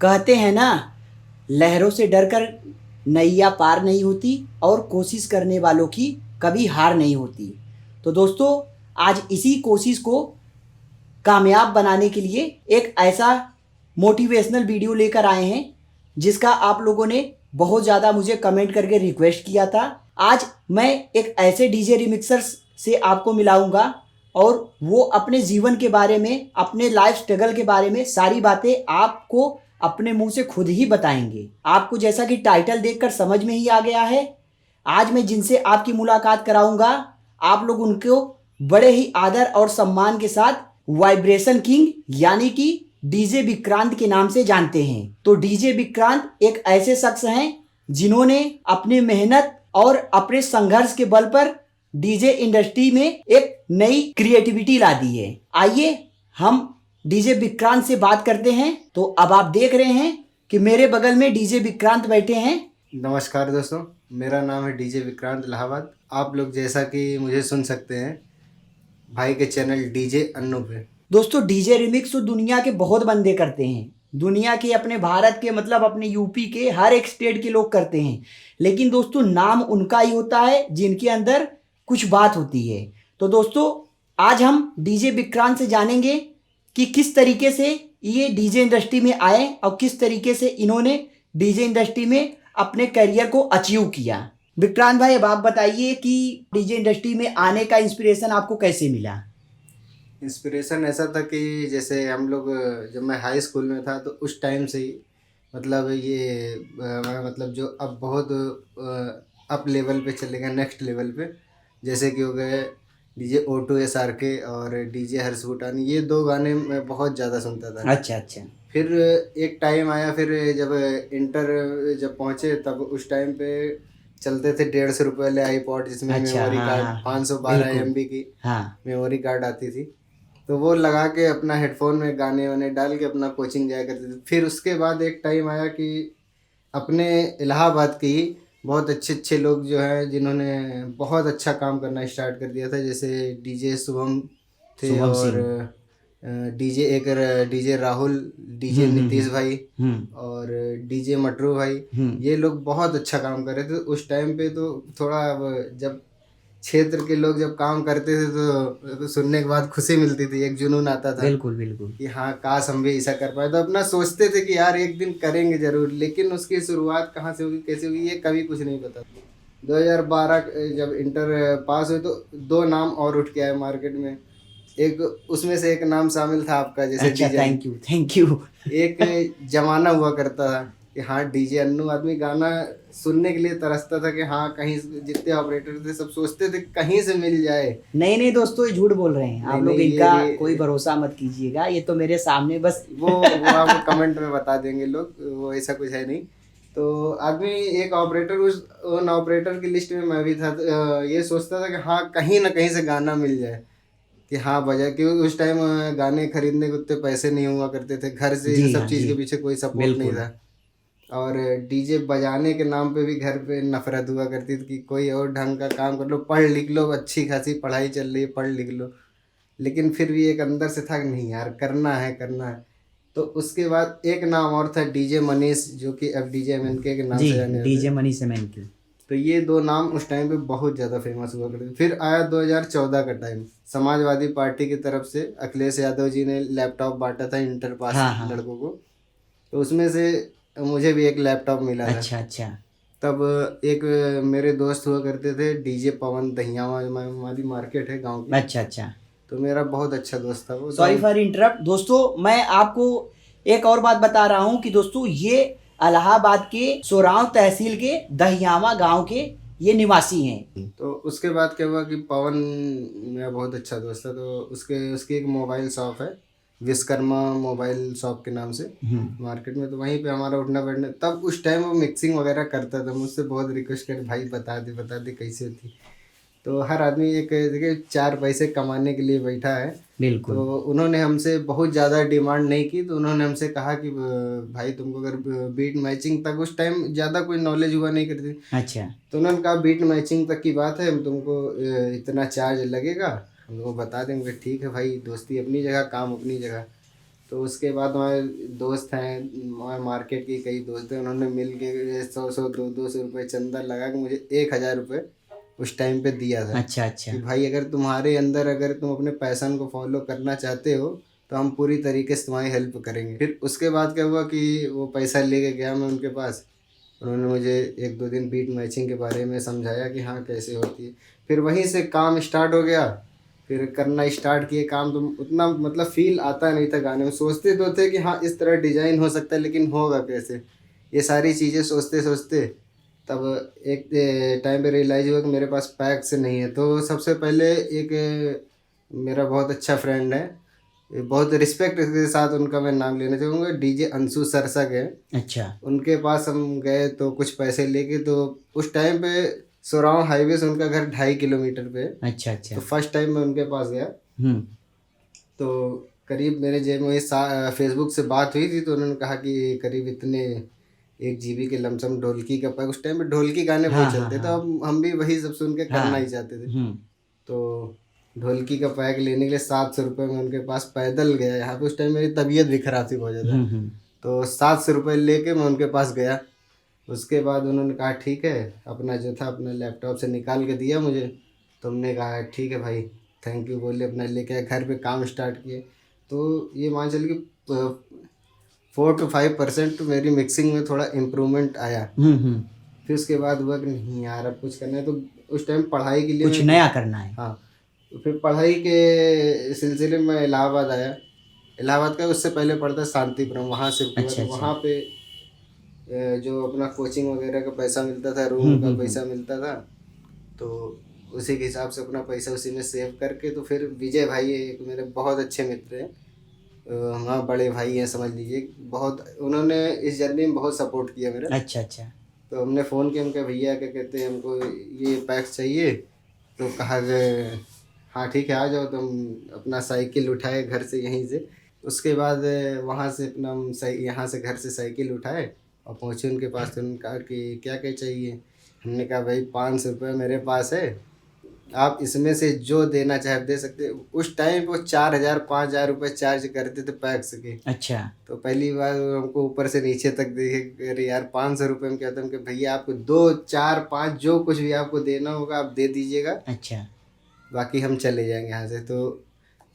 कहते हैं ना, लहरों से डरकर नैया पार नहीं होती और कोशिश करने वालों की कभी हार नहीं होती। तो दोस्तों, आज इसी कोशिश को कामयाब बनाने के लिए एक ऐसा मोटिवेशनल वीडियो लेकर आए हैं जिसका आप लोगों ने बहुत ज़्यादा मुझे कमेंट करके रिक्वेस्ट किया था। आज मैं एक ऐसे डीजे रिमिक्सर्स से आपको मिलाऊंगा और वो अपने जीवन के बारे में, अपने लाइफ स्ट्रगल के बारे में सारी बातें आपको अपने मुंह से खुद ही बताएंगे। आपको जैसा कि टाइटल देखकर समझ में ही आ गया है, आज मैं जिनसे आपकी मुलाकात कराऊंगा, आप लोग उनको बड़े ही आदर और सम्मान के साथ वाइब्रेशन किंग यानी कि डीजे विक्रांत के नाम से जानते हैं। तो डीजे विक्रांत एक ऐसे शख्स हैं जिन्होंने अपनी मेहनत और अपने संघर्ष के बल पर डीजे इंडस्ट्री में एक नई क्रिएटिविटी ला दी है। आइए हम डीजे विक्रांत से बात करते हैं। तो अब आप देख रहे हैं कि मेरे बगल में डीजे विक्रांत बैठे हैं। नमस्कार दोस्तों, मेरा नाम है डीजे विक्रांत इलाहाबाद। आप लोग जैसा कि मुझे सुन सकते हैं भाई के चैनल डीजे अन्नू पे। दोस्तों, डीजे रिमिक्स तो दुनिया के बहुत बंदे करते हैं। दुनिया के, अपने भारत के, मतलब अपने यूपी के हर एक स्टेट के लोग करते हैं। लेकिन दोस्तों, नाम उनका ही होता है जिनके अंदर कुछ बात होती है। तो दोस्तों, आज हम डीजे विक्रांत से जानेंगे कि किस तरीके से ये डीजे इंडस्ट्री में आए और किस तरीके से इन्होंने डीजे इंडस्ट्री में अपने करियर को अचीव किया। विक्रांत भाई, अब आप बताइए कि डीजे इंडस्ट्री में आने का इंस्पिरेशन आपको कैसे मिला? इंस्पिरेशन ऐसा था कि जैसे हम लोग जब मैं हाई स्कूल में था तो उस टाइम से ही मतलब ये मतलब जो अब बहुत अप लेवल पे चले गए, नेक्स्ट लेवल पे, जैसे कि हो गए डीजे O2 SRK और डीजे हर्ष भूटानी। ये दो गाने मैं बहुत ज़्यादा सुनता था। अच्छा अच्छा। फिर एक टाइम आया, फिर जब इंटर जब पहुँचे तब उस टाइम पे चलते थे 150 रुपये वाले आईपॉड जिसमें अच्छा, मेमोरी हाँ कार्ड हाँ, 512 बिल्कुल, MB की हाँ। मेमोरी कार्ड आती थी। तो वो लगा के अपना हेडफोन में गाने वाने डाल के अपना कोचिंग जाया करते थे। फिर उसके बाद एक टाइम आया कि अपने इलाहाबाद के ही बहुत अच्छे अच्छे लोग जो हैं जिन्होंने बहुत अच्छा काम करना स्टार्ट कर दिया था, जैसे डीजे शुभम थे शुभम और सिंह। डीजे राहुल, डीजे नीतीश भाई हम्म और डीजे मटरू भाई। हम्म। ये लोग बहुत अच्छा काम कर रहे थे उस टाइम पे। तो थोड़ा अब जब क्षेत्र के लोग जब काम करते थे तो सुनने के बाद खुशी मिलती थी, एक जुनून आता था बिल्कुल बिल्कुल। कि हाँ काश हम भी ऐसा कर पाए। तो अपना सोचते थे कि यार एक दिन करेंगे जरूर, लेकिन उसकी शुरुआत कहाँ से होगी, कैसे होगी, ये कभी कुछ नहीं पता। 2012 जब इंटर पास हुए तो दो नाम और उठ के आए मार्केट में। एक उसमें से एक नाम शामिल था आपका, जैसे अच्छा, DJ. Thank you thank you. एक जमाना हुआ करता था कि हाँ डीजे अन्नू, आदमी गाना सुनने के लिए तरसता था कि हाँ कहीं जितने ऑपरेटर थे सब सोचते थे कहीं से मिल जाए। नहीं नहीं दोस्तों, ये झूठ बोल रहे हैं नहीं आप लोग, नहीं, इनका कोई ये भरोसा मत कीजिएगा। ये तो मेरे सामने बस वो आपको कमेंट में बता देंगे लोग, वो ऐसा कुछ है नहीं। तो आदमी एक ऑपरेटर, उन ऑपरेटर की लिस्ट में मैं भी था। तो ये सोचता था कि हाँ कहीं ना कहीं से गाना मिल जाए कि हाँ बजाए, क्योंकि उस टाइम गाने खरीदने के उतने पैसे नहीं हुआ करते थे, घर से इन जी सब हाँ चीज़ जी, के पीछे कोई सपोर्ट नहीं बिल्कुल। था। और डीजे बजाने के नाम पे भी घर पे नफरत हुआ करती थी कि कोई और ढंग का काम कर लो, पढ़ लिख लो, अच्छी खासी पढ़ाई चल रही है, पढ़ लिख लो। लेकिन फिर भी एक अंदर से था कि नहीं यार करना है करना है। तो उसके बाद एक नाम और था डीजे मनीष, जो कि अब डीजे MNK के नाम जी, से जाने जाते डीजे हैं। मनी सेमन की। तो ये दो नाम उस टाइम पे बहुत ज़्यादा फेमस हुआ करते थे। फिर आया 2014 का टाइम, समाजवादी पार्टी की तरफ से अखिलेश यादव जी ने लैपटॉप बांटा था इंटर पास हाँ हाँ। लड़कों को। तो उसमें से मुझे भी एक लैपटॉप मिला था। अच्छा अच्छा। तब एक मेरे दोस्त हुआ करते थे डीजे पवन, दहियावा हमारी मार्केट है गांव की। अच्छा अच्छा। तो मेरा बहुत अच्छा दोस्त था वो। तो सॉरी फॉर इंटरप्ट दोस्तों, मैं आपको एक और बात बता रहा हूँ कि दोस्तों, ये इलाहाबाद के सोराव तहसील के दहियामा गांव के ये निवासी हैं। तो उसके बाद क्या हुआ कि पवन मेरा बहुत अच्छा दोस्त था। तो उसकी एक मोबाइल शॉप है, विश्वकर्मा मोबाइल शॉप के नाम से मार्केट में। तो वहीं पे हमारा उठना बैठना। तब उस टाइम वो मिक्सिंग वगैरह करता था, मुझसे बहुत रिक्वेस्ट कर भाई बता दे कैसे होती। तो हर आदमी एक देखिए चार पैसे कमाने के लिए बैठा है। बिल्कुल। तो उन्होंने हमसे बहुत ज़्यादा डिमांड नहीं की। तो उन्होंने हमसे कहा कि भाई तुमको अगर बीट मैचिंग तक उस टाइम ज़्यादा कोई नॉलेज हुआ नहीं करती। अच्छा। तो उन्होंने कहा बीट मैचिंग तक की बात है, हम तुमको इतना चार्ज लगेगा, हम लोग बता देंगे। ठीक है भाई, दोस्ती अपनी जगह, काम अपनी जगह। तो उसके बाद हमारे दोस्त हैं, हमारे मार्केट के कई दोस्त हैं, उन्होंने मिल के 100 200 रुपये चंदा लगा के मुझे 1000 रुपये उस टाइम पे दिया था अच्छा अच्छा। कि भाई अगर तुम्हारे अंदर, अगर तुम अपने पैशन को फॉलो करना चाहते हो तो हम पूरी तरीके से तुम्हारी हेल्प करेंगे। फिर उसके बाद क्या हुआ कि वो पैसा लेके गया मैं उनके पास, उन्होंने मुझे 1-2 दिन बीट मैचिंग के बारे में समझाया कि हाँ कैसे होती है। फिर वहीं से काम स्टार्ट हो गया, फिर करना स्टार्ट किए काम। तो उतना मतलब फील आता नहीं था गाने में, सोचते तो थे कि हाँ इस तरह डिजाइन हो सकता है लेकिन होगा कैसे, ये सारी चीज़ें सोचते सोचते तब एक टाइम पे रियलाइज हुआ कि मेरे पास पैक्स नहीं है। तो सबसे पहले एक मेरा बहुत अच्छा फ्रेंड है, बहुत रिस्पेक्ट के साथ उनका मैं नाम लेना चाहूँगा, डीजे अंशु सरसक है। अच्छा उनके पास हम गए तो कुछ पैसे लेके, तो उस टाइम पे सोराव हाईवे से उनका घर 2.5 किलोमीटर पे है। अच्छा अच्छा। तो फर्स्ट टाइम मैं उनके पास गया हम्म। तो करीब मेरे जेब में फेसबुक से बात हुई थी, तो उन्होंने कहा कि करीब इतने 1 GB के लमसम ढोलकी का पैक, उस टाइम पे ढोलकी गाने हाँ बहुत हाँ चलते, तो हाँ हम भी वही सब सुन के करना हाँ। ही चाहते थे। हम्म। तो ढोलकी का पैक लेने के लिए 700 रुपये में उनके पास पैदल गया। यहाँ पे उस टाइम मेरी तबीयत भी खराब थी बहुत ज़्यादा, हम्म। तो 700 रुपये लेके मैं उनके पास गया। उसके बाद उन्होंने कहा ठीक है, अपना जो था अपना लैपटॉप से निकाल के दिया मुझे। तो हमने कहा ठीक है भाई, थैंक यू बोले, अपना लेके आए, घर पे काम स्टार्ट किए। तो ये मान चल कि 4 to 5% मेरी मिक्सिंग में थोड़ा इम्प्रूवमेंट आया। फिर उसके बाद हुआ कि नहीं यार अब कुछ करना है, तो उस टाइम पढ़ाई के लिए कुछ नया करना है। हाँ, तो फिर पढ़ाई के सिलसिले में इलाहाबाद आया। इलाहाबाद का उससे पहले पढ़ता शांतिपुरम, वहाँ शिफ्ट हुआ। अच्छा तो अच्छा। वहाँ पे जो अपना कोचिंग वगैरह का पैसा मिलता था, रूम का पैसा मिलता था, तो उसी के हिसाब से अपना पैसा उसी में सेव करके, तो फिर विजय भाई एक मेरे बहुत अच्छे मित्र हैं, हाँ बड़े भाई हैं समझ लीजिए, बहुत उन्होंने इस जर्नी में बहुत सपोर्ट किया मेरा। अच्छा अच्छा। तो हमने फ़ोन किया, उनके भैया क्या कहते हैं हमको ये पैक्स चाहिए। तो कहा गए हाँ ठीक है आ जाओ। तो हम अपना साइकिल उठाए घर से यहीं से। उसके बाद वहाँ से अपना हम यहाँ से घर से साइकिल उठाए और पहुँचे उनके पास। तो उन्होंने कहा कि क्या क्या चाहिए। हमने कहा भाई 500 रुपये मेरे पास है, आप इसमें से जो देना चाहे दे सकते। उस टाइम वो 4000-5000 रुपये चार्ज करते थे पैक्स के। अच्छा। तो पहली बार हमको ऊपर से नीचे तक देखे, अरे यार 500 रुपये में क्या था। कि भैया आपको 2 4 5 जो कुछ भी आपको देना होगा आप दे दीजिएगा, अच्छा। बाकी हम चले जाएंगे यहाँ से। तो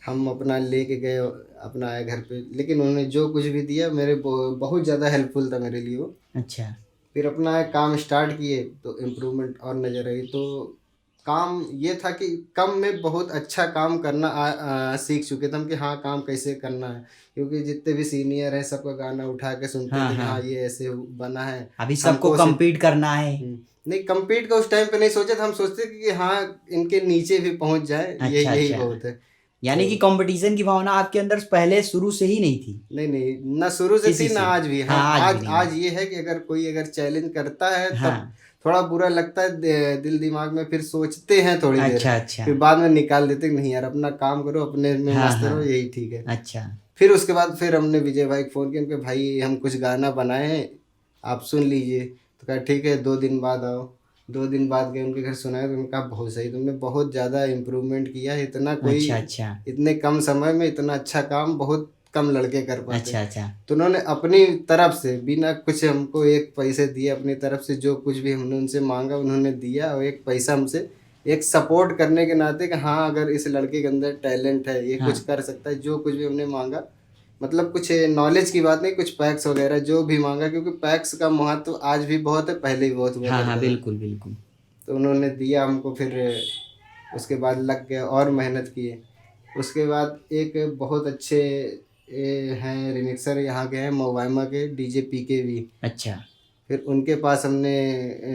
हम अपना लेके गए, अपना आए घर पे। लेकिन उन्होंने जो कुछ भी दिया मेरे बहुत ज़्यादा हेल्पफुल था मेरे लिए वो। अच्छा। फिर अपना काम स्टार्ट किए तो इम्प्रूवमेंट और नज़र आई। तो काम ये था कि कम में बहुत अच्छा काम करना सीख चुके थे हम कि हाँ काम कैसे करना है। क्योंकि जितने भी सीनियर हैं सबका गाना उठा के सुनते हाँ थे कि हाँ। हाँ ये ऐसे बना है। अभी सबको हमको compete करना है। नहीं कम्पीट का उस टाइम पे नहीं सोचे थे। हम सोचते थे कि हाँ इनके नीचे भी पहुंच जाए, ये अच्छा यही अच्छा। बहुत है। यानी कि कंपटीशन की भावना आपके अंदर पहले शुरू से ही नहीं थी। नहीं नहीं, ना शुरू से किसी थी ना से। आज भी। हाँ हाँ आज भी आज नहीं आज है। ये है कि अगर कोई अगर चैलेंज करता है तब हाँ। थोड़ा बुरा लगता है दिल दिमाग में, फिर सोचते हैं थोड़ी देर, अच्छा अच्छा। फिर बाद में निकाल देते कि नहीं यार अपना काम करो, अपने में हाँ मस्त हाँ। रहो, यही ठीक है। अच्छा। फिर उसके बाद फिर हमने विजय भाई को फ़ोन किया कि भाई हम कुछ गाना बनाए हैं, आप सुन लीजिए। तो कहा ठीक है 2 दिन बाद आओ। 2 दिन बाद गए उनके घर, सुनाया तो उन्होंने कहा बहुत सही, तुमने बहुत ज़्यादा इम्प्रूवमेंट किया है। इतना कोई अच्छा अच्छा। इतने कम समय में इतना अच्छा काम बहुत कम लड़के कर पाते। अच्छा अच्छा। तो उन्होंने अपनी तरफ से बिना कुछ हमको एक पैसे दिए, अपनी तरफ से जो कुछ भी हमने उनसे मांगा उन्होंने दिया। और एक पैसा हमसे एक सपोर्ट करने के नाते कि हाँ अगर इस लड़के के अंदर टैलेंट है, ये कुछ हाँ कर सकता है, जो कुछ भी हमने मांगा, मतलब कुछ नॉलेज की बात नहीं, कुछ पैक्स वगैरह जो भी मांगा, क्योंकि पैक्स का महत्व आज भी बहुत है, पहले भी बहुत हुआ हाँ हाँ करता था। बिल्कुल बिल्कुल। तो उन्होंने दिया हमको। फिर उसके बाद लग गए और मेहनत किए। उसके बाद एक बहुत अच्छे हैं रिमिक्सर यहाँ के हैं मोबाइमा के, डीजे PKV। अच्छा। फिर उनके पास हमने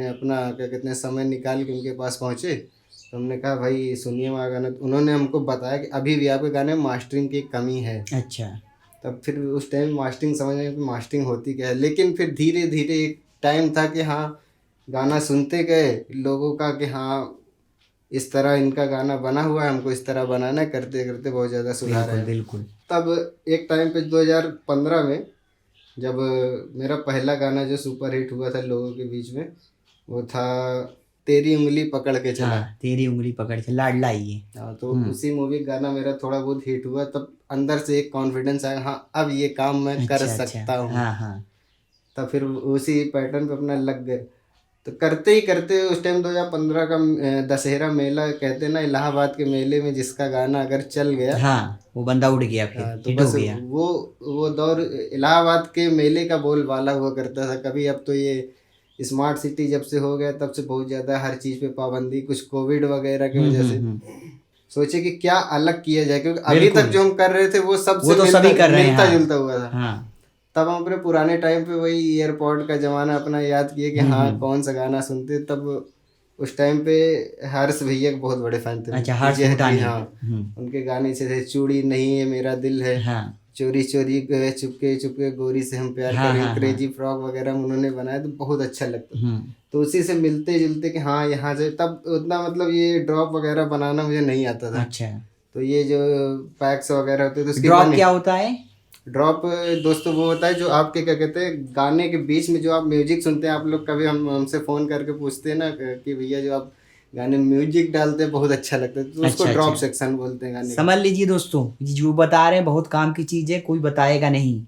अपना क्या कहते हैं समय निकाल के उनके पास पहुँचे। तो हमने कहा भाई सुनिए हमारा गाना। तो उन्होंने हमको बताया कि अभी भी आपके गाने में मास्टरिंग की कमी है। अच्छा। तब फिर उस टाइम मास्टरिंग समझ में कि मास्टरिंग होती क्या है। लेकिन फिर धीरे धीरे एक टाइम था कि हाँ गाना सुनते गए लोगों का कि हाँ इस तरह इनका गाना बना हुआ है, हमको इस तरह बनाना है। करते करते बहुत ज़्यादा सुधार बिल्कुल आया। बिल्कुल। तब एक टाइम पे 2015 में जब मेरा पहला गाना जो सुपर हिट हुआ था लोगों के बीच में, वो था तेरी उंगली पकड़ के चला। हाँ, तेरी उंगली पकड़ के, लाडला ये। हाँ, तो उसी मूवी का गाना मेरा थोड़ा बहुत हिट हुआ, तब अंदर से एक कॉन्फिडेंस आया, हाँ अब ये काम मैं कर अच्छा सकता हूँ। हाँ हाँ। तब फिर उसी पैटर्न पे अपना लग गए। तो करते ही करते उस टाइम 2015 का दशहरा मेला कहते हैं ना, इलाहाबाद के मेले में जिसका गाना अगर चल गया, हाँ, वो बंदा उड़ गया, फिर हाँ, तो हिट हो बस गया। वो दौर इलाहाबाद के मेले का बोलबाला हुआ करता था कभी। अब तो ये स्मार्ट सिटी जब से हो गया तब से बहुत ज़्यादा हर चीज़ पे पाबंदी, कुछ कोविड वगैरह की वजह से सोचे कि क्या अलग किया जाए, क्योंकि अभी तक जो हम कर रहे थे वो सबसे तो सभी कर रहे हैं, मिलता हाँ। जुलता हुआ था। हाँ। तब हम अपने पुराने टाइम पे वही ईयरपॉड का जमाना अपना याद किए कि हाँ कौन सा गाना सुनते। तब उस टाइम पे हर्ष भैया के बहुत बड़े फैन थे। अच्छा, हर्ष जी भूटानी। हाँ, उनके गाने से थे, चूड़ी नहीं है मेरा दिल है, हाँ चोरी चोरी गए चुपके चुपके गोरी से हम प्यार हाँ, करें, हाँ, क्रेजी फ्रॉक वगैरह उन्होंने बनाया, तो बहुत अच्छा लगता। तो उसी से मिलते जुलते कि हाँ यहाँ से, तब उतना मतलब ये ड्रॉप वगैरह बनाना मुझे नहीं आता था। अच्छा, तो ये जो पैक्स वगैरह होते थे उसके ड्रॉप क्या होता है? ड्रॉप दोस्तों वो होता है जो आपके क्या कहते हैं, गाने के बीच में जो आप म्यूजिक सुनते हैं, आप लोग कभी हमसे फ़ोन करके पूछते हैं ना कि भैया जो आप गाने में म्यूजिक डालते हैं बहुत अच्छा लगता है, तो उसको अच्छा, ड्रॉप अच्छा। सेक्शन बोलते हैं गाने का। समझ लीजिए दोस्तों, जो बता रहे हैं बहुत काम की चीज़ है, कोई बताएगा नहीं।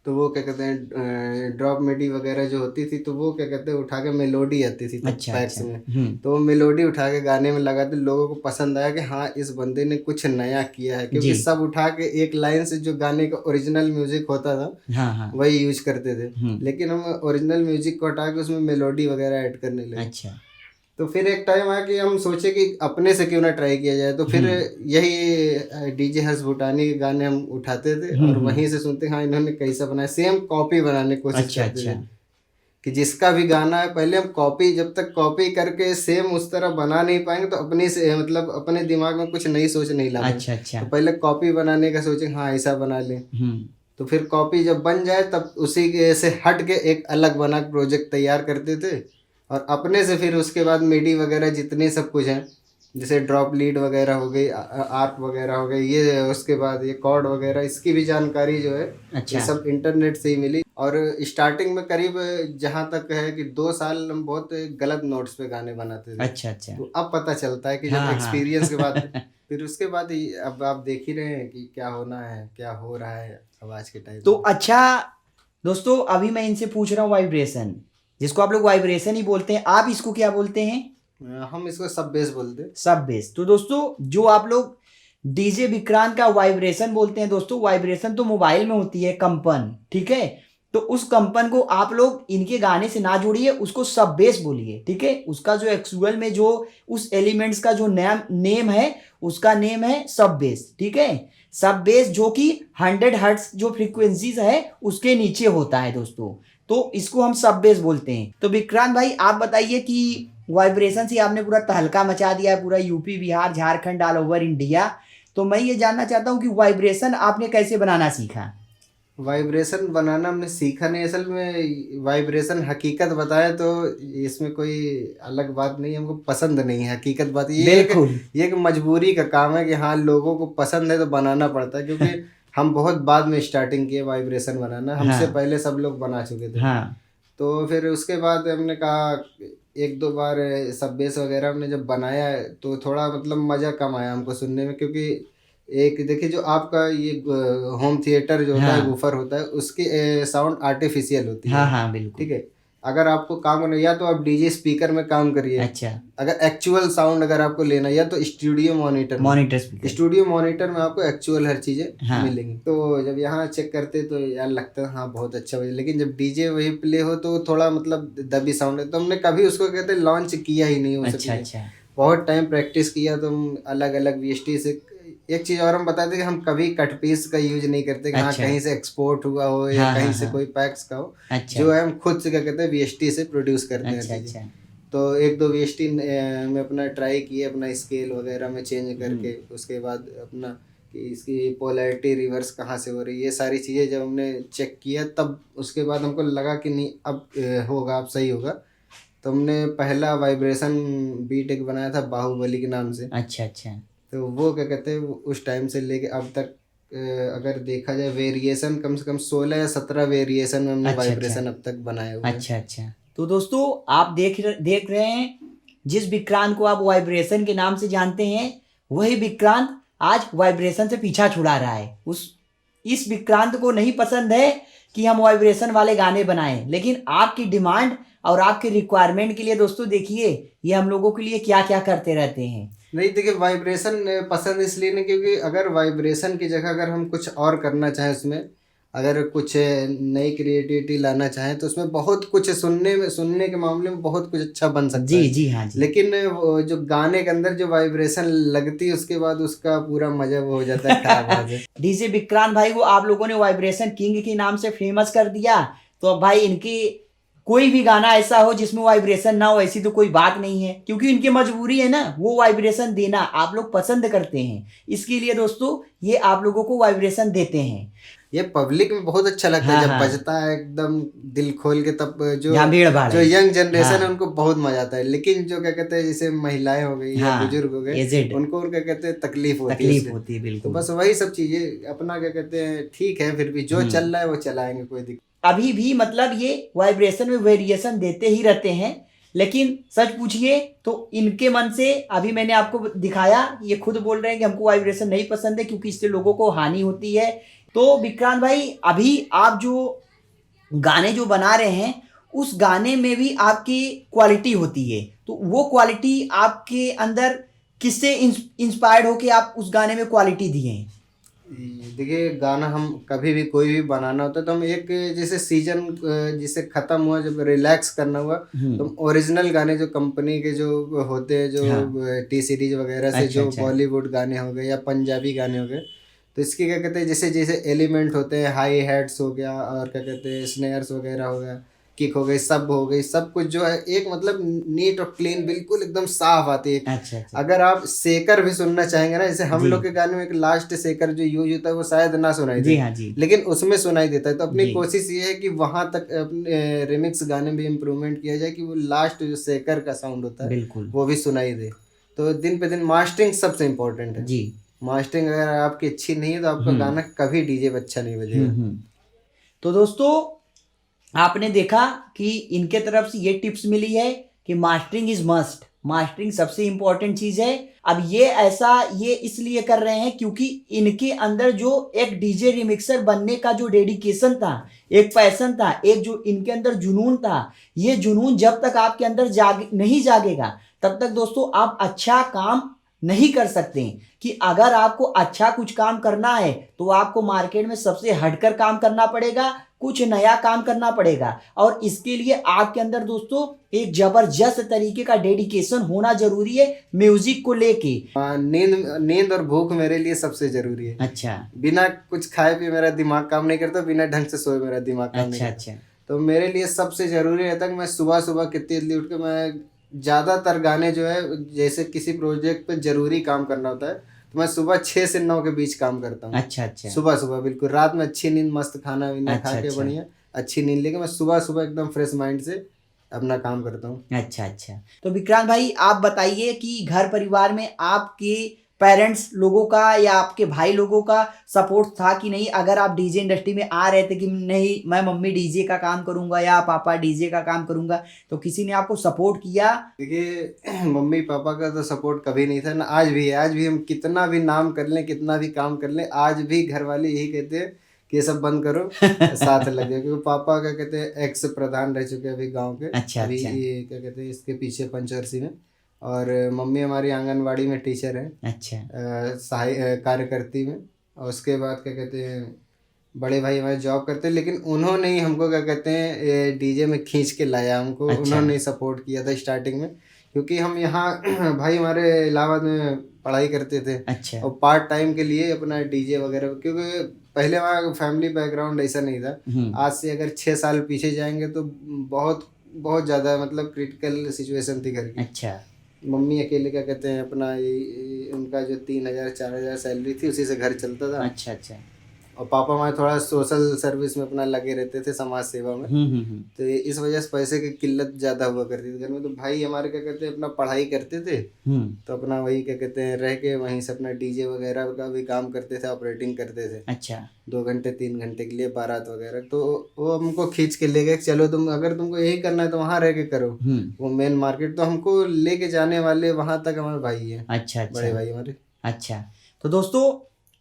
तो वो क्या कहते हैं ड्रॉप मेडी वगैरह जो होती थी, तो वो क्या कहते हैं उठा के मेलोडी आती थी तब अच्छा, पैक्स अच्छा। में, तो वो मेलोडी उठा के गाने में लगाते, लोगों को पसंद आया कि हाँ इस बंदे ने कुछ नया किया है, क्योंकि जी। सब उठा के एक लाइन से जो गाने का ओरिजिनल म्यूजिक होता था हाँ हाँ। वही यूज करते थे, लेकिन हम ओरिजिनल म्यूजिक को हटा के उसमें मेलोडी वगैरह ऐड करने लगे। अच्छा। तो फिर एक टाइम आया कि हम सोचे कि अपने से क्यों ना ट्राई किया जाए, तो फिर यही डीजे हर्ष भूटानी के गाने हम उठाते थे और वहीं से सुनते हाँ इन्होंने कैसा बनाया, सेम कॉपी बनाने की कोशिश अच्छा, करते थे अच्छा। कि जिसका भी गाना है पहले हम कॉपी, जब तक कॉपी करके सेम उस तरह बना नहीं पाएंगे तो अपने से मतलब अपने दिमाग में कुछ नई सोच नहीं ला पाएंगे। अच्छा, अच्छा। तो पहले कॉपी बनाने का सोचे हाँ ऐसा बना लें, तो फिर कॉपी जब बन जाए तब उसी के से हट के एक अलग बना प्रोजेक्ट तैयार करते थे, और अपने से फिर उसके बाद मिडी वगैरह जितने सब कुछ हैं, जैसे ड्रॉप लीड वगैरह हो गई, आर्प वगैरह हो गई, ये उसके बाद ये कॉर्ड वगैरह, इसकी भी जानकारी जो है अच्छा। ये सब इंटरनेट से ही मिली। और स्टार्टिंग में करीब जहाँ तक है कि 2 साल हम बहुत गलत नोट्स पे गाने बनाते थे। अच्छा, अच्छा। तो अब पता चलता है कि जब हाँ, हाँ। एक्सपीरियंस के बाद फिर उसके बाद अब आप देख ही रहे हैं कि क्या होना है, क्या हो रहा है अब आज के टाइम। तो अच्छा दोस्तों, अभी मैं इनसे पूछ रहा हूँ वाइब्रेशन, जिसको आप लोग वाइब्रेशन ही बोलते हैं, आप इसको क्या बोलते हैं? हम इसको सब बेस बोलते हैं। सब बेस। तो दोस्तों जो आप लोग डीजे विक्रांत का वाइब्रेशन बोलते हैं दोस्तों, वाइब्रेशन तो मोबाइल में होती है कंपन, ठीक है? तो उस कंपन को आप लोग इनके गाने से ना जोड़िए, उसको सब बेस बोलिए, ठीक है? उसका जो एक्चुअल में जो उस एलिमेंट्स का जो नेम है, उसका नेम है सब बेस, ठीक है? सब बेस जो कि 100 हर्ट्ज जो फ्रीक्वेंसीज है उसके नीचे होता है दोस्तों, तो इसको हम सब बेस बोलते हैं। तो विक्रांत भाई आप बताइए कि वाइब्रेशन से आपने पूरा तहलका मचा दिया है, पूरा UP Bihar Jharkhand all over India. तो मैं ये जानना चाहता हूँ कि वाइब्रेशन आपने कैसे बनाना सीखा? वाइब्रेशन बनाना हमने सीखा नहीं, असल में वाइब्रेशन हकीकत बताए तो इसमें कोई अलग बात नहीं, हमको पसंद नहीं है, हकीकत बात ये है कि ये एक मजबूरी का काम है कि हाँ लोगों को पसंद है तो बनाना पड़ता है, क्योंकि हम बहुत बाद में स्टार्टिंग किए वाइब्रेशन बनाना, हमसे पहले सब लोग बना चुके थे। तो फिर उसके बाद हमने कहा 1-2 बार सब बेस वगैरह हमने जब बनाया तो थोड़ा मतलब मज़ा कम आया हमको सुनने में, क्योंकि एक देखिए जो आपका ये होम थिएटर जो होता है, वूफर होता है, उसकी साउंड आर्टिफिशियल होती है। हाँ बिल्कुल। ठीक है, अगर आपको काम करना या तो आप डीजे स्पीकर में काम करिए, अच्छा, अगर एक्चुअल साउंड अगर आपको लेना, या तो स्टूडियो मॉनिटर स्टूडियो मॉनिटर में आपको एक्चुअल हर चीज़ें मिलेंगी। तो जब यहाँ चेक करते तो यार लगता है हाँ बहुत अच्छा बजे, लेकिन जब डीजे वही प्ले हो तो थोड़ा मतलब दबी साउंड है, तो हमने कभी उसको कहते लॉन्च किया ही नहीं। अच्छा। बहुत टाइम प्रैक्टिस किया, तो हम अलग अलग VST से। एक चीज़ और हम बताते कि हम कभी कट पीस का यूज नहीं करते कि हाँ कहीं से एक्सपोर्ट हुआ हो या कहीं से कोई पैक्स का हो। जो है हम खुद से क्या कहते हैं VST से प्रोड्यूस करते हैं। अच्छा। तो 1-2 VST में अपना ट्राई किए, अपना स्केल वगैरह में चेंज करके, उसके बाद अपना कि इसकी पोलैरिटी रिवर्स कहाँ से हो रही है, ये सारी चीज़ें जब हमने चेक किया तब उसके बाद हमको लगा कि नहीं अब होगा, अब सही होगा। तो हमने पहला वाइब्रेशन बीट एक बनाया था बाहुबली के नाम से। अच्छा। तो वो क्या कहते हैं उस टाइम से लेके अब तक अगर देखा जाए वेरिएशन कम से कम 16 या 17 वेरिएशन में हमने वाइब्रेशन अब तक बनाए हुए हैं। अच्छा। तो दोस्तों आप देख रहे हैं जिस विक्रांत को आप वाइब्रेशन के नाम से जानते हैं, वही विक्रांत आज वाइब्रेशन से पीछा छुड़ा रहा है। इस विक्रांत को नहीं पसंद है कि हम वाइब्रेशन वाले गाने बनाएं, लेकिन आपकी डिमांड और आपके रिक्वायरमेंट के लिए दोस्तों देखिए ये हम लोगों के लिए क्या क्या करते रहते हैं। नहीं देखिए, वाइब्रेशन पसंद इसलिए नहीं क्योंकि अगर वाइब्रेशन की जगह अगर हम कुछ और करना चाहें, उसमें अगर कुछ नई क्रिएटिविटी लाना चाहें तो उसमें बहुत कुछ सुनने के मामले में बहुत कुछ अच्छा बन सकता है। जी हाँ जी। लेकिन वो जो गाने के अंदर जो वाइब्रेशन लगती है उसके बाद उसका पूरा मजा वो हो जाता है खराब। डीजे विक्रांत भाई को आप लोगों ने वाइब्रेशन किंग के नाम से फेमस कर दिया, तो अब भाई इनकी कोई भी गाना ऐसा हो जिसमें वाइब्रेशन ना हो, ऐसी तो कोई बात नहीं है, क्योंकि इनकी मजबूरी है ना वो वाइब्रेशन देना, आप लोग पसंद करते हैं, इसके लिए दोस्तों ये आप लोगों को वाइब्रेशन देते हैं। ये पब्लिक में बहुत अच्छा लगता है जब हाँ। बजता है एकदम दिल खोल के, तब जो यंग जनरेशन है उनको बहुत मजा आता है। लेकिन जो क्या कहते हैं जैसे महिलाएं हो गई या बुजुर्ग हो गए, उनको क्या कहते हैं तकलीफ होती है बिल्कुल। तो बस वही सब चीजें अपना क्या कहते हैं ठीक है, फिर भी जो चल रहा है वो चलाएंगे, कोई दिक्कत अभी भी मतलब ये वाइब्रेशन में वेरिएशन देते ही रहते हैं। लेकिन सच पूछिए तो इनके मन से, अभी मैंने आपको दिखाया, ये खुद बोल रहे हैं कि हमको वाइब्रेशन नहीं पसंद है क्योंकि इससे लोगों को हानि होती है। तो विक्रांत भाई अभी आप जो गाने जो बना रहे हैं उस गाने में भी आपकी क्वालिटी होती है, तो वो क्वालिटी आपके अंदर किससे इंस्पायर्ड हो कि आप उस गाने में क्वालिटी दिए हैं? देखिए, गाना हम कभी भी कोई भी बनाना होता है तो हम एक जैसे सीजन जिसे खत्म हुआ, जब रिलैक्स करना हुआ तो हम ओरिजिनल गाने जो कंपनी के जो होते हैं, जो टी सीरीज वगैरह से जो बॉलीवुड गाने हो गए या पंजाबी गाने हो गए, तो इसके क्या कहते हैं जैसे जैसे एलिमेंट होते हैं, हाई हैट्स हो गया और क्या कहते हैं स्नेयर्स वगैरह हो गया, किक हो गई, सब कुछ जो है एक मतलब नीट और क्लीन बिल्कुल एकदम साफ आती है। अच्छा। अगर आप शेकर भी सुनना चाहेंगे ना, जैसे हम लोग के गाने में एक लास्ट शेकर जो यूज होता है वो शायद ना सुनाई दे, लेकिन उसमें सुनाई देता है। तो अपनी कोशिश ये है कि वहां तक अपने रिमिक्स गाने में इम्प्रूवमेंट किया जाए कि वो लास्ट जो शेकर का साउंड होता है वो भी सुनाई दे। तो दिन पे दिन मास्टरिंग सबसे इम्पोर्टेंट है जी। मास्टरिंग अगर आपकी अच्छी नहीं है तो आपका गाना कभी डीजे पे अच्छा नहीं बजेगा। तो दोस्तों आपने देखा कि इनके तरफ से ये टिप्स मिली है कि मास्टरिंग इज मस्ट, मास्टरिंग सबसे इंपॉर्टेंट चीज है। अब ये इसलिए कर रहे हैं क्योंकि इनके अंदर जो एक डीजे रिमिक्सर बनने का जो डेडिकेशन था, एक पैशन था, एक जो इनके अंदर जुनून था, ये जुनून जब तक आपके अंदर नहीं जागेगा तब तक दोस्तों आप अच्छा काम नहीं कर सकते। कि अगर आपको अच्छा कुछ काम करना है तो आपको मार्केट में सबसे हटकर काम करना पड़ेगा, कुछ नया काम करना पड़ेगा, और इसके लिए आपके अंदर दोस्तों एक जबरदस्त तरीके का डेडिकेशन होना जरूरी है म्यूजिक को लेके। नींद और भूख मेरे लिए सबसे जरूरी है। अच्छा। बिना कुछ खाए पिए मेरा दिमाग काम नहीं करता, बिना ढंग से सोए मेरा दिमाग काम नहीं करता। अच्छा। तो मेरे लिए सबसे जरूरी रहता है कि मैं सुबह सुबह कितनी जल्दी उठ के, मैं ज़्यादातर गाने जो है जैसे किसी प्रोजेक्ट पे जरूरी काम करना होता है तो मैं सुबह 6 से 9 के बीच काम करता हूँ। अच्छा। सुबह बिल्कुल, रात में अच्छी नींद, मस्त खाना वीना खा के बढ़िया अच्छी नींद लेके मैं सुबह एकदम फ्रेश माइंड से अपना काम करता हूँ। अच्छा। तो विक्रांत भाई आप बताइए कि घर परिवार में आपके पेरेंट्स लोगों का या आपके भाई लोगों का सपोर्ट था कि नहीं? अगर आप डीजे इंडस्ट्री में आ रहे थे कि नहीं मैं मम्मी डीजे का काम करूंगा या पापा डीजे का काम करूंगा, तो किसी ने आपको सपोर्ट किया? देखिए, मम्मी पापा का तो सपोर्ट कभी नहीं था ना, आज भी है। आज भी हम कितना भी नाम कर लें, कितना भी काम कर लें, आज भी घर वाले यही कहते हैं कि ये सब बंद करो साथ लग जाओ। क्योंकि पापा क्या कहते हैं एक्स प्रधान रह चुके हैं अभी गाँव के। अच्छा। अभी ये क्या कहते हैं इसके पीछे पंचवर्षी में, और मम्मी हमारी आंगनवाड़ी में टीचर है। अच्छा। कार्यकर्ती में। और उसके बाद क्या कहते हैं बड़े भाई हमारे जॉब करते हैं, लेकिन उन्होंने ही हमको क्या कहते हैं डीजे में खींच के लाया हमको। अच्छा। उन्होंने सपोर्ट किया था स्टार्टिंग में, क्योंकि हम यहाँ भाई हमारे इलाहाबाद में पढ़ाई करते थे। अच्छा। और पार्ट टाइम के लिए अपना डीजे वगैरह, क्योंकि पहले हमारा फैमिली बैकग्राउंड ऐसा नहीं था। आज से अगर 6 साल पीछे जाएंगे तो बहुत ज़्यादा मतलब क्रिटिकल सिचुएशन थी घर की। अच्छा। मम्मी अकेले क्या कहते हैं अपना उनका जो 3,000 4,000 सैलरी थी उसी से घर चलता था। अच्छा। और पापा हमारे थोड़ा सोशल सर्विस में अपना लगे रहते थे, समाज सेवा में। तो इस वजह से पैसे की किल्लत ज़्यादा हुआ करती थी घर में। तो भाई हमारे क्या कहते हैं अपना पढ़ाई करते थे, तो अपना वही क्या कहते हैं रह के वहीं से अपना डीजे वगैरह का भी काम करते थे, ऑपरेटिंग करते थे। अच्छा 2 घंटे 3 घंटे के लिए बारात वगैरह। तो वो हमको खींच के ले गए, चलो तुम अगर तुमको यही करना है तो वहाँ रह के करो, वो मेन मार्केट। तो हमको लेके जाने वाले वहाँ तक हमारे भाई है। अच्छा बड़े भाई हमारे। अच्छा। तो दोस्तों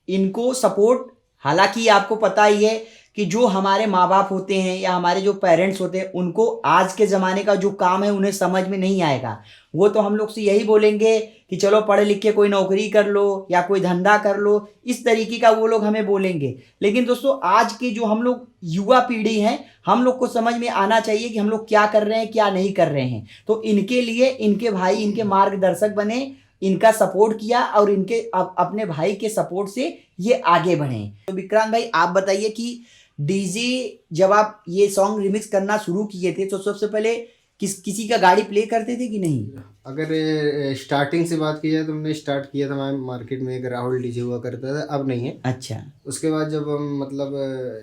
इनको सपोर्ट, हालांकि आपको पता ही है कि जो हमारे माँ बाप होते हैं या हमारे जो पेरेंट्स होते हैं उनको आज के ज़माने का जो काम है उन्हें समझ में नहीं आएगा। वो तो हम लोग से यही बोलेंगे कि चलो पढ़े लिख के कोई नौकरी कर लो या कोई धंधा कर लो, इस तरीके का वो लोग हमें बोलेंगे। लेकिन दोस्तों आज के जो हम लोग युवा पीढ़ी हैं, हम लोग को समझ में आना चाहिए कि हम लोग क्या कर रहे हैं क्या नहीं कर रहे हैं। तो इनके लिए इनके भाई इनके मार्गदर्शक बने, इनका सपोर्ट किया और इनके अपने भाई के सपोर्ट से ये आगे बढ़े। तो विक्रांत भाई आप बताइए कि डीजे जब आप ये सॉन्ग रिमिक्स करना शुरू किए थे तो सबसे पहले किसी का गाड़ी प्ले करते थे कि नहीं? अगर स्टार्टिंग से बात की जाए तो हमने स्टार्ट किया था हमारे मार्केट में एक राहुल डीजे हुआ करता था, अब नहीं है। अच्छा। उसके बाद जब हम मतलब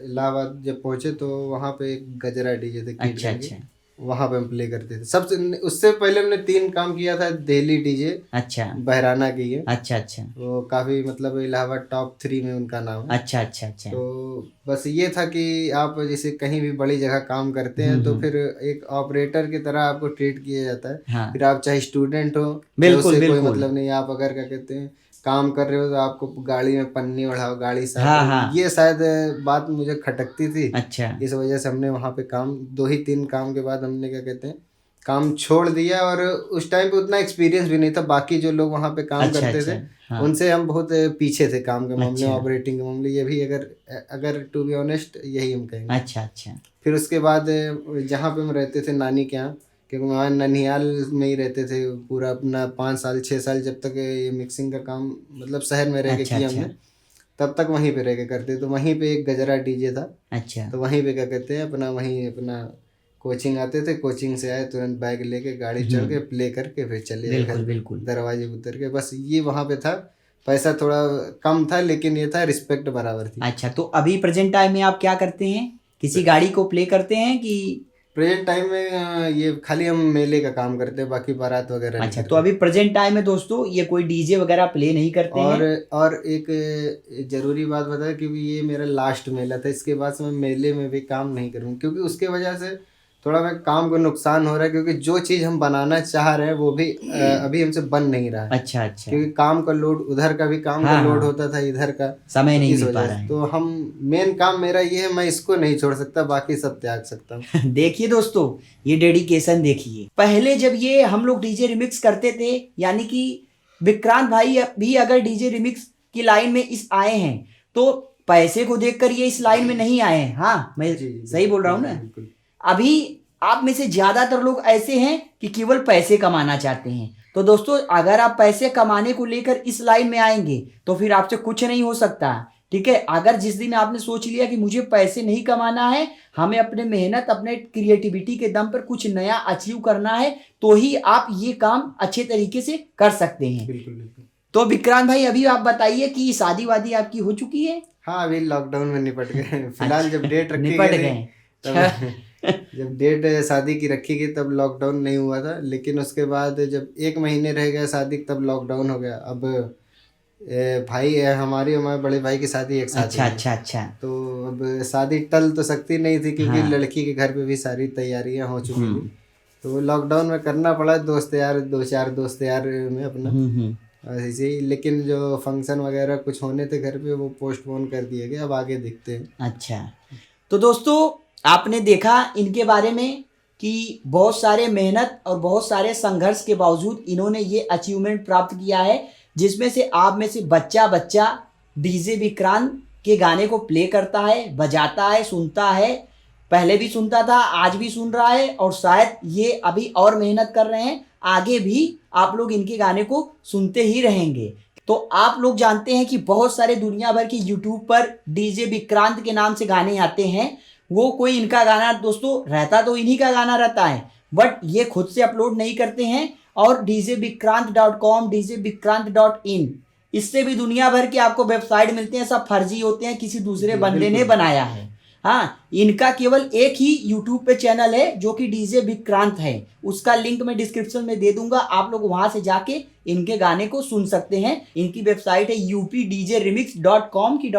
इलाहाबाद जब पहुंचे तो वहाँ पे एक गजरा डीजे थे। अच्छा अच्छा। वहाँ पे हम प्ले करते थे। सबसे उससे पहले हमने 3 काम किया था दिल्ली डीजे। अच्छा। बहराना की है। अच्छा अच्छा। वो काफ़ी मतलब इलाहाबाद टॉप 3 में उनका नाम है। अच्छा अच्छा अच्छा। तो बस ये था कि आप जैसे कहीं भी बड़ी जगह काम करते हैं तो फिर एक ऑपरेटर की तरह आपको ट्रीट किया जाता है। हाँ। फिर आप चाहे स्टूडेंट हो, बिल्कुल उससे बिल्कुल कोई मतलब नहीं। आप अगर क्या कहते हैं काम कर रहे हो तो आपको गाड़ी में पन्नी उठाओ, गाड़ी साफ हाँ करो। हाँ। ये शायद बात मुझे खटकती थी। अच्छा। इस वजह से हमने वहाँ पे काम 2 ही 3 काम के बाद हमने क्या कहते हैं काम छोड़ दिया। और उस टाइम पे उतना एक्सपीरियंस भी नहीं था। बाकी जो लोग वहाँ पे काम अच्छा करते अच्छा। थे हाँ। उनसे हम बहुत पीछे थे काम के मामले में, अच्छा। ऑपरेटिंग के मामले। ये भी अगर टू बी ऑनेस्ट यही हम कहेंगे। अच्छा अच्छा। फिर उसके बाद जहाँ पे हम रहते थे नानी के यहाँ, क्योंकि वहाँ ननिहाल में ही रहते थे पूरा अपना 5 साल 6 साल जब तक ये मिक्सिंग का काम मतलब शहर में रह के अच्छा किया अच्छा। हमने, तब तक वहीं पे रह के करते। तो वहीं पे एक गजरा डीजे था। अच्छा। तो वहीं पे क्या कहते हैं अपना वहीं अपना कोचिंग आते थे, कोचिंग से आए तुरंत बैग लेके गाड़ी चढ़ के प्ले करके फिर चले गए बिल्कुल घर, बिल्कुल। दरवाजे पे उतर के। बस ये वहाँ पे था। पैसा थोड़ा कम था लेकिन ये था रिस्पेक्ट बराबर थी। अच्छा। तो अभी प्रेजेंट टाइम में आप क्या करते हैं? किसी गाड़ी को प्ले करते हैं कि? प्रेजेंट टाइम में ये खाली हम मेले का काम करते हैं, बाकी बारात वगैरह नहीं अच्छा। करते। तो अभी प्रेजेंट टाइम में दोस्तों ये कोई डीजे वगैरह प्ले नहीं करते हैं? और एक जरूरी बात बता कि ये मेरा लास्ट मेला था। इसके बाद से मैं मेले में भी काम नहीं करूँगा, क्योंकि उसके वजह से थोड़ा मैं काम को नुकसान हो रहा है। क्योंकि जो चीज़ हम बनाना चाह रहे हैं वो भी अभी हमसे बन नहीं रहा है। अच्छा अच्छा। क्योंकि काम का लोड, उधर का भी काम का लोड होता था, इधर का समय तो नहीं इस मिल पा वजह रहा से है। तो हम मेन काम मेरा ये है, मैं इसको नहीं छोड़ सकता, बाकी सब त्याग सकता हूँ। देखिए दोस्तों ये डेडिकेशन देखिए। पहले जब ये हम लोग डीजे रिमिक्स करते थे, यानी कि विक्रांत भाई भी अगर डीजे रिमिक्स की लाइन में इस आए हैं तो पैसे को देखकर ये इस लाइन में नहीं आए हैं। हाँ मैं सही बोल रहा हूँ ना? बिल्कुल। अभी आप में से ज्यादातर लोग ऐसे हैं कि केवल पैसे कमाना चाहते हैं। तो दोस्तों अगर आप पैसे कमाने को लेकर इस लाइन में आएंगे तो फिर आपसे कुछ नहीं हो सकता। ठीक है, अगर जिस दिन आपने सोच लिया कि मुझे पैसे नहीं कमाना है, हमें अपने मेहनत अपने क्रिएटिविटी के दम पर कुछ नया अचीव करना है, तो ही आप ये काम अच्छे तरीके से कर सकते हैं। बिल्कुल बिल्कुल। तो विक्रांत भाई अभी आप बताइए कि शादी वादी आपकी हो चुकी है? हाँ अभी लॉकडाउन में निपट गए। फिलहाल जब डेट रखी निपट गई थी गए। तब जब डेट शादी की रखी गई तब लॉकडाउन नहीं हुआ था। लेकिन उसके बाद जब 1 महीने रह गया शादी तब लॉकडाउन हो गया। अब भाई है हमारे बड़े भाई की शादी एक साथ अच्छा हुई है। अच्छा अच्छा। तो अब शादी टल तो सकती नहीं थी, क्योंकि हाँ। लड़की के घर पे भी सारी तैयारियां हो चुकी थी। तो लॉकडाउन में करना पड़ा। दोस्त यार 2-4 दोस्त यार में अपना ऐसे ही। लेकिन जो फंक्शन वगैरह कुछ होने थे घर पे वो पोस्टपोन कर दिए गए। अब आगे देखते हैं। अच्छा। तो दोस्तों आपने देखा इनके बारे में कि बहुत सारे मेहनत और बहुत सारे संघर्ष के बावजूद इन्होंने ये अचीवमेंट प्राप्त किया है, जिसमें से आप में से बच्चा डीजे विक्रांत के गाने को प्ले करता है, बजाता है, सुनता है। पहले भी सुनता था, आज भी सुन रहा है, और शायद ये अभी और मेहनत कर रहे हैं। आगे भी आप लोग इनके गाने को सुनते ही रहेंगे। तो आप लोग जानते हैं कि बहुत सारे दुनिया भर के यूट्यूब पर डीजे विक्रांत के नाम से गाने आते हैं। वो कोई इनका गाना दोस्तों रहता तो इन्हीं का गाना रहता है, बट ये खुद से अपलोड नहीं करते हैं। और djvikrant.com djvikrant.in इससे भी दुनिया भर के आपको वेबसाइट मिलते हैं, सब फर्जी होते हैं, किसी दूसरे बंदे ने बनाया है। हाँ, इनका केवल एक ही यूट्यूब पे चैनल है जो कि डीजे विक्रांत है, उसका लिंक मैं डिस्क्रिप्शन में दे दूंगा, आप लोग वहां से जाके इनके गाने को सुन सकते हैं। इनकी वेबसाइट है updjremix.com की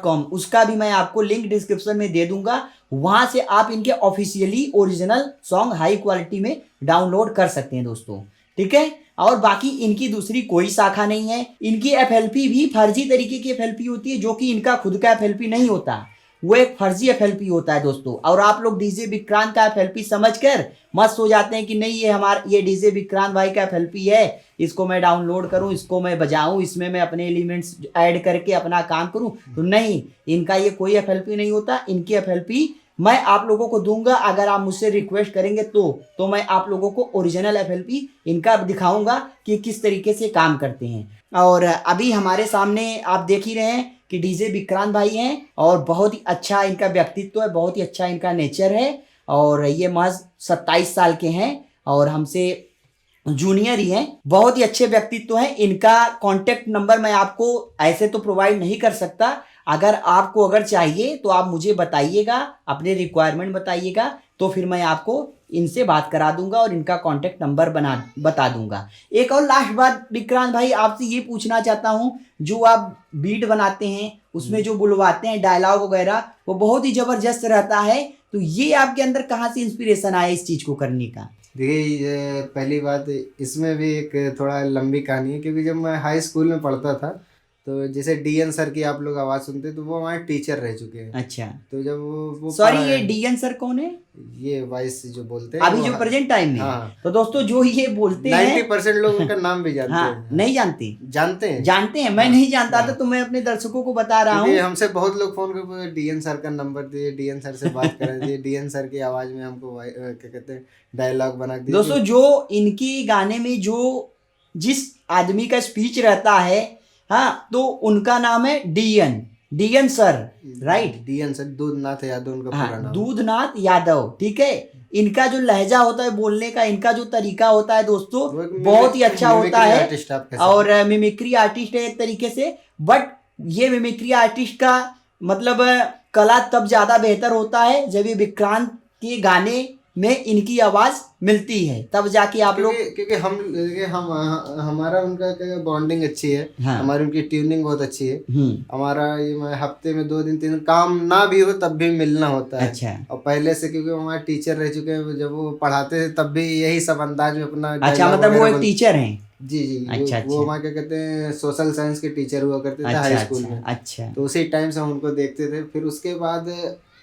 .com, उसका भी मैं आपको लिंक डिस्क्रिप्शन में दे दूंगा, वहां से आप इनके officially original song high quality में डाउनलोड कर सकते हैं दोस्तों, ठीक है। और बाकी इनकी दूसरी कोई शाखा नहीं है। इनकी एफएलपी भी फर्जी तरीके की एफएलपी होती है, जो कि इनका खुद का एफएलपी नहीं होता, वो एक फर्जी एफएलपी होता है दोस्तों। और आप लोग डीजे विक्रांत का एफएलपी समझकर मत सो जाते हैं कि नहीं ये डीजे विक्रांत भाई का एफएलपी है, इसको मैं डाउनलोड करूं, इसको मैं बजाऊं, इसमें मैं अपने एलिमेंट्स ऐड करके अपना काम करूं, तो नहीं, इनका ये कोई एफएलपी नहीं होता। इनकी एफएलपी मैं आप लोगों को दूंगा, अगर आप मुझसे रिक्वेस्ट करेंगे तो मैं आप लोगों को ओरिजिनल एफएलपी इनका दिखाऊंगा कि किस तरीके से काम करते हैं। और अभी हमारे सामने आप देख ही रहे हैं कि डीजे विक्रांत भाई हैं, और बहुत ही अच्छा इनका व्यक्तित्व है, बहुत ही अच्छा इनका नेचर है, और ये महज 27 साल के हैं और हमसे जूनियर ही हैं। बहुत ही अच्छे व्यक्तित्व हैं। इनका कांटेक्ट नंबर मैं आपको ऐसे तो प्रोवाइड नहीं कर सकता, अगर चाहिए तो आप मुझे बताइएगा, अपने रिक्वायरमेंट बताइएगा, तो फिर मैं आपको इनसे बात करा दूंगा और इनका कांटेक्ट नंबर बता दूंगा। एक और लास्ट बात विक्रांत भाई, आपसे ये पूछना चाहता हूँ, जो आप बीट बनाते हैं उसमें जो बुलवाते हैं डायलॉग वगैरह, वो बहुत ही जबरदस्त रहता है, तो ये आपके अंदर कहाँ से इंस्पिरेशन आया इस चीज को करने का? देखिए, पहली बात, इसमें भी एक थोड़ा लंबी कहानी है, क्योंकि जब मैं हाई स्कूल में पढ़ता था, तो जैसे डीएन सर की आप लोग आवाज़ सुनते, तो वो हमारे टीचर रह चुके हैं। अच्छा, तो जब वो सॉरी, ये डीएन सर कौन है? ये वाइस जो बोलते हैं अभी जो प्रेजेंट टाइम में। हाँ, तो दोस्तों जो ये बोलते हैं 90% लोग उनका नाम भी जानते हाँ, हैं। नहीं जानते हैं, मैं नहीं जानता था, तो मैं अपने दर्शकों को बता रहा हूँ। हमसे बहुत लोग फोन करके डीएन सर का नंबर दिए, डीएन सर से बात करा दिए, डीएन सर की आवाज में हमको क्या कहते हैं डायलॉग बना दिए। दोस्तों जो इनकी गाने में जो जिस आदमी का स्पीच रहता है, हाँ, तो उनका नाम है D N sir, right? D N sir, Dudhnath Yadav उनका पूरा नाम। दूधनाथ यादव, ठीक है। इनका जो लहजा होता है बोलने का, इनका जो तरीका होता है दोस्तों, बहुत ही अच्छा होता है, और मिमिक्री आर्टिस्ट है एक तरीके से। बट ये मिमिक्री आर्टिस्ट का मतलब कला तब ज्यादा बेहतर होता है जब ये विक्रांत के गाने में इनकी आवाज मिलती है, तब जाके आप लोग, क्योंकि हम हमारा उनका बॉन्डिंग अच्छी है। हाँ। हमारी उनकी ट्यूनिंग बहुत अच्छी है। हमारा ये हफ्ते में 2 दिन 3 दिन काम ना भी हो तब भी मिलना होता है। अच्छा। और पहले से, क्योंकि हमारे टीचर रह चुके हैं, जब वो पढ़ाते थे तब भी यही सब अंदाज में अपना। अच्छा, मतलब वो एक टीचर हैं? जी। अच्छा, वो हमारे क्या कहते हैं सोशल साइंस के टीचर हुआ करते थे हाई स्कूल में। अच्छा। तो उसी टाइम से हम उनको देखते थे। फिर उसके बाद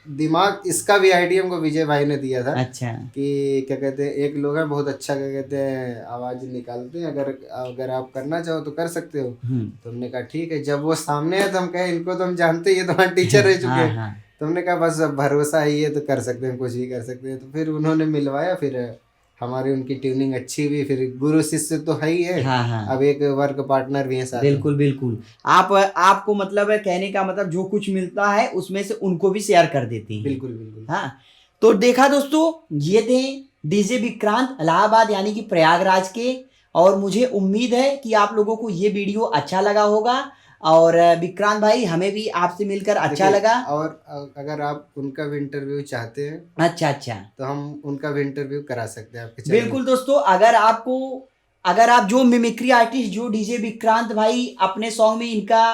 दिमाग इसका भी आइडिया हमको विजय भाई ने दिया था। अच्छा। कि क्या कहते हैं, एक लोग हैं बहुत अच्छा क्या कहते हैं आवाज निकालते हैं, अगर आप करना चाहो तो कर सकते हो। तो हमने कहा ठीक है। जब वो सामने है तो हम कहे इनको तो हम जानते ही है, तो हमारे टीचर रह चुके हैं। तो हमने कहा बस अब भरोसा ही है तो कर सकते हैं, कुछ भी कर सकते हैं। तो फिर उन्होंने मिलवाया, फिर हमारी उनकी ट्यूनिंग अच्छी हुई, फिर गुरु शिष्य तो है ही है। हाँ। अब एक वर्क पार्टनर भी है साथ। बिल्कुल। आपको मतलब कहने का मतलब जो कुछ मिलता है उसमें से उनको भी शेयर कर देते हैं। बिल्कुल। हाँ, तो देखा दोस्तों, ये थे डीजे विक्रांत इलाहाबाद यानी कि प्रयागराज के, और मुझे उम्मीद है कि आप लोगों को ये वीडियो अच्छा लगा होगा। और विक्रांत भाई, हमें भी आपसे मिलकर अच्छा लगा। और अगर आप उनका भी इंटरव्यू चाहते हैं, अच्छा, तो हम उनका भी इंटरव्यू करा सकते हैं आपके। बिल्कुल दोस्तों, अगर आप जो मिमिक्री आर्टिस्ट जो डीजे विक्रांत भाई अपने सॉन्ग में इनका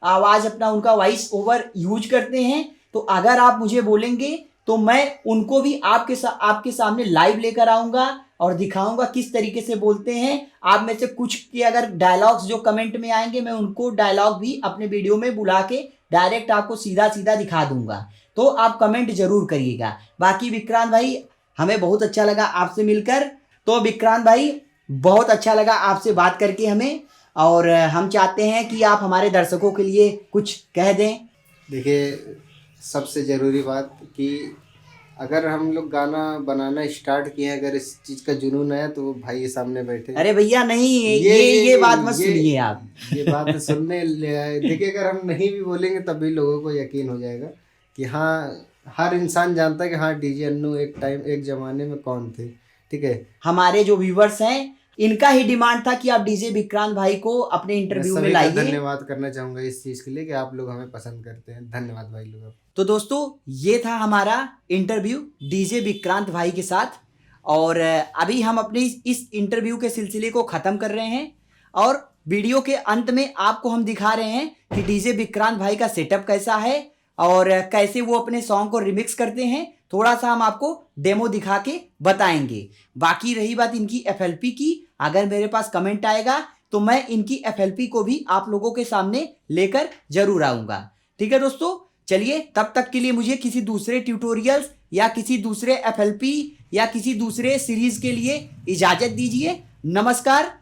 आवाज अपना उनका वॉइस ओवर यूज करते हैं, तो अगर आप मुझे बोलेंगे तो मैं उनको भी आपके सामने लाइव लेकर आऊंगा और दिखाऊंगा किस तरीके से बोलते हैं। आप में से कुछ के अगर डायलॉग्स जो कमेंट में आएंगे, मैं उनको डायलॉग भी अपने वीडियो में बुला के डायरेक्ट आपको सीधा दिखा दूंगा, तो आप कमेंट जरूर करिएगा। बाकी विक्रांत भाई, हमें बहुत अच्छा लगा आपसे मिलकर। तो विक्रांत भाई, बहुत अच्छा लगा आपसे बात करके हमें, और हम चाहते हैं कि आप हमारे दर्शकों के लिए कुछ कह दें। देखिए, सबसे ज़रूरी बात कि अगर हम लोग गाना बनाना स्टार्ट किए, अगर इस चीज़ का जुनून है तो वो भाई सामने बैठे। अरे भैया नहीं, ये बात मत सुनिए आप। ये बात सुनने देखिए, अगर हम नहीं भी बोलेंगे तब भी लोगों को यकीन हो जाएगा कि हाँ, हर इंसान जानता है कि हाँ डीजे अन्नू एक ज़माने में कौन थे। ठीक है, हमारे जो व्यूवर्स हैं इनका ही डिमांड था कि आप डीजे विक्रांत भाई को अपने इंटरव्यू में सभी का लाइए। धन्यवाद करना चाहूंगा इस चीज के लिए कि आप लोग हमें पसंद करते हैं। धन्यवाद भाई लोग। तो दोस्तों ये था हमारा इंटरव्यू डीजे विक्रांत भाई के साथ, और अभी हम अपने इस इंटरव्यू के सिलसिले को ख़त्म कर रहे हैं, और वीडियो के अंत में आपको हम दिखा रहे हैं कि डीजे विक्रांत भाई का सेटअप कैसा है और कैसे वो अपने सॉन्ग को रिमिक्स करते हैं। थोड़ा सा हम आपको डेमो दिखा के बताएंगे। बाकी रही बात इनकी FLP की, अगर मेरे पास कमेंट आएगा तो मैं इनकी FLP को भी आप लोगों के सामने लेकर जरूर आऊँगा। ठीक है दोस्तों, चलिए तब तक के लिए मुझे किसी दूसरे ट्यूटोरियल्स या किसी दूसरे FLP या किसी दूसरे सीरीज के लिए इजाज़त दीजिए। नमस्कार।